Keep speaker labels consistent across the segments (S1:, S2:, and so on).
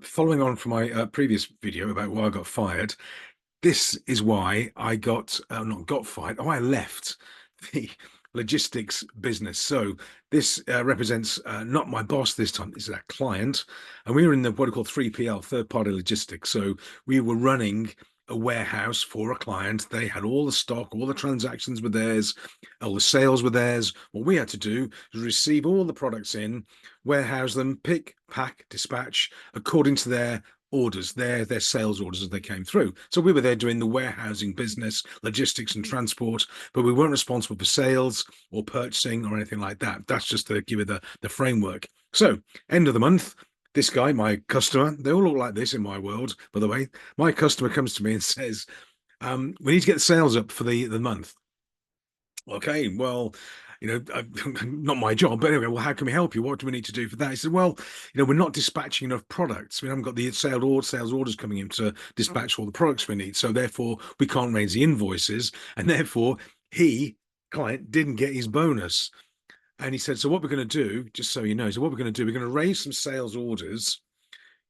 S1: Following on from my previous video about why I got fired, this is why I got not got fired. Oh, I left the logistics business. So this represents not my boss this time. This is our client, and we were in the what are called 3PL, third party logistics. So we were running a warehouse for a client. They had all the stock, all the transactions were theirs, all the sales were theirs. What we had to do was receive all the products in, warehouse them, pick, pack, dispatch according to their orders, their sales orders as they came through. So we were there doing the warehousing business, logistics and transport, but we weren't responsible for sales or purchasing or anything like that. That's just to give it the framework. So end of the month, this guy, my customer, they all look like this in my world, by the way. My customer comes to me and says, we need to get the sales up for the month. Okay, well, not my job, but anyway, well, how can we help you? What do we need to do for that? He said, well, we're not dispatching enough products. We haven't got the sales orders coming in to dispatch all the products we need. So therefore, we can't raise the invoices. And therefore, client, didn't get his bonus. And he said, so what we're going to do, just so you know, so what we're going to do, we're going to raise some sales orders.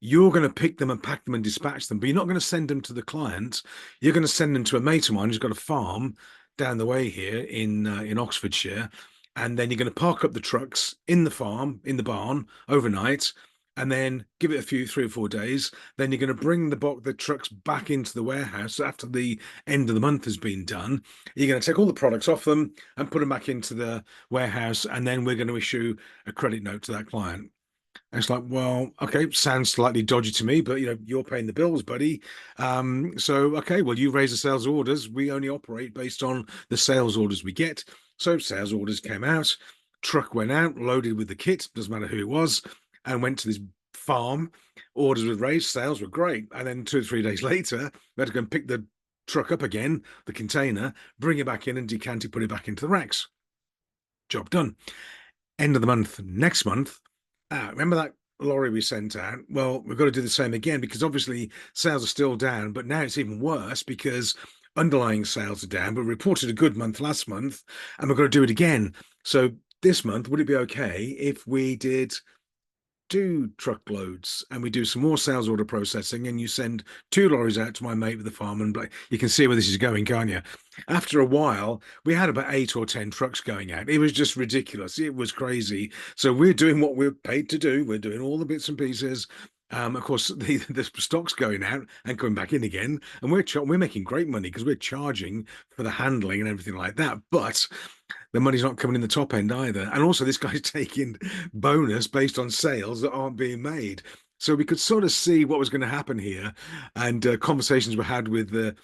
S1: You're going to pick them and pack them and dispatch them, but you're not going to send them to the client. You're going to send them to a mate of mine who's got a farm down the way here in Oxfordshire, and then you're going to park up the trucks in the farm in the barn overnight, and then give it a few 3 or 4 days. Then you're going to bring the trucks back into the warehouse after the end of the month has been done. You're going to take all the products off them and put them back into the warehouse, and then we're going to issue a credit note to that client. And it's like, well, okay, sounds slightly dodgy to me, but you're paying the bills, buddy. So okay, well, you raise the sales orders. We only operate based on the sales orders we get. So sales orders came out, truck went out, loaded with the kit, doesn't matter who it was, and went to this farm. Orders were raised, sales were great. And then 2 or 3 days later, we had to go and pick the truck up again, the container, bring it back in and decant it, put it back into the racks. Job done. End of the month, next month. Remember that lorry we sent out? Well, we've got to do the same again because obviously sales are still down, but now it's even worse because underlying sales are down, but we reported a good month last month and we've got to do it again. So this month, would it be okay if we did 2 truckloads and we do some more sales order processing and you send 2 lorries out to my mate with the farm and you can see where this is going, can't you? After a while, we had about 8 or 10 trucks going out. It was just ridiculous. It was crazy. So we're doing what we're paid to do. We're doing all the bits and pieces. Of course, the stock's going out and coming back in again, and we're making great money because we're charging for the handling and everything like that. But the money's not coming in the top end either. And also, this guy's taking bonus based on sales that aren't being made. So we could sort of see what was going to happen here, and conversations were had with the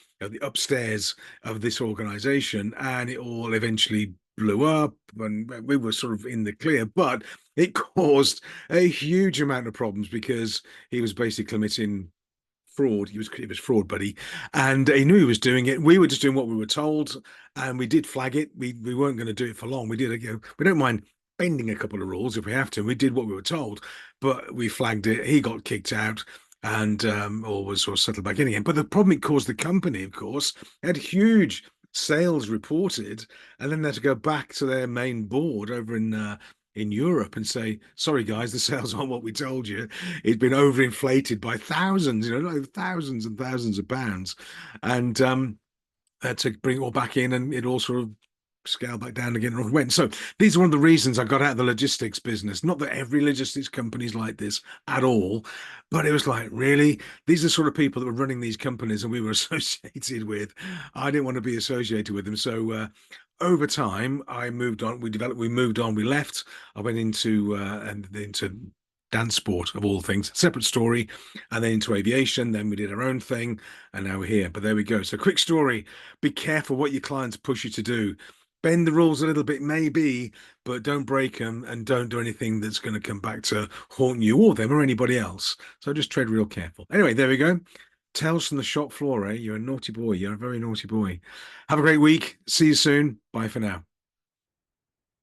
S1: upstairs of this organization, and it all eventually blew up, and we were sort of in the clear. But it caused a huge amount of problems because he was basically committing fraud. He was fraud, buddy, and he knew he was doing it. We were just doing what we were told, and we did flag it. We weren't going to do it for long. We did, we don't mind bending a couple of rules if we have to. We did what we were told, but we flagged it. He got kicked out and or was sort of settled back in again. But the problem it caused the company, of course, had huge sales reported, and then they had to go back to their main board over in Europe and say, sorry guys, the sales aren't what we told you. It's been overinflated by thousands, like thousands and thousands of pounds. And had to bring it all back in and it all sort of scaled back down again and went. So these are one of the reasons I got out of the logistics business. Not that every logistics company is like this at all, but it was like, really? These are the sort of people that were running these companies and we were associated with. I didn't want to be associated with them. So over time, I moved on. We moved on. We left. I went into dance sport of all things, separate story, and then into aviation. Then we did our own thing, and now we're here. But there we go. So, quick story: be careful what your clients push you to do. Bend the rules a little bit, maybe, but don't break them, and don't do anything that's going to come back to haunt you or them or anybody else. So just tread real careful. Anyway, there we go. Tales from the shop floor, eh? You're a naughty boy. You're a very naughty boy. Have a great week. See you soon. Bye for now.